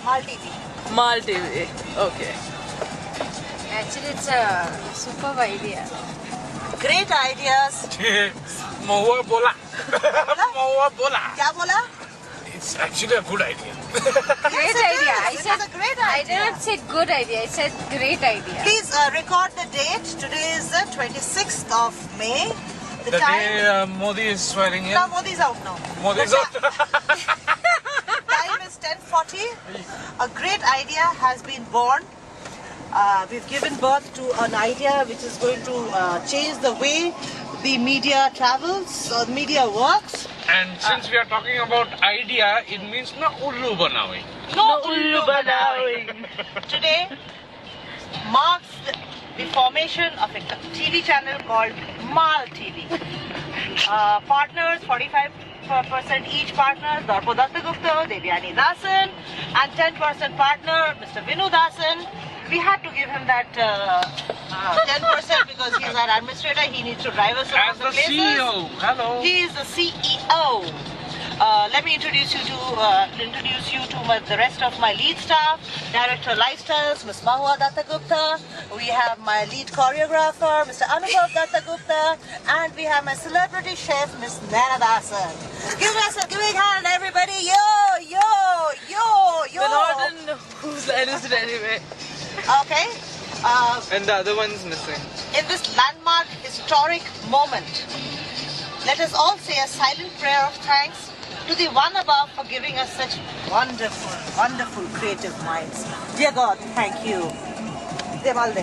Mal TV. Mal TV. Okay. Actually, it's a superb idea. Great ideas. Mahua bola. Mahua bola. Kya bola? It's actually a good idea. Great Yes, it idea. is. I It said is a great I idea. didn't say good idea. I said great idea. Please record the date. Today is the 26th of May. The The time. day Modi is swearing in. Now Modi's out now. Modi's out. Time is 10:40. A great idea has been born. We've given birth to an idea which is going to change the way the media travels, or media works. And since we are talking about idea, it means na ullu banawi. No ullu banawing. Today marks the formation of a TV channel called Mal TV. Partners, 45% each partner, Darpo Dattagupta, Devyani Dasan, and 10% partner, Mr. Vinu Dasan. We had to give him that 10% because he's our administrator. He needs to drive us around As the the places. CEO. Hello. He is the CEO. Let me introduce you to the rest of my lead staff. Director Lifestyles, Ms. Mahua Dattagupta. We have my lead choreographer, Mr. Anubhav Dattagupta, and we have my celebrity chef, Ms. Naina Dasan. Give us a big hand, everybody! Yo, yo, yo, yo. We're not in whose line is it anyway. Okay. And the other one's missing. In this landmark historic moment, let us all say a silent prayer of thanks to the one above for giving us such wonderful, wonderful creative minds. Dear God, thank you. Devalde.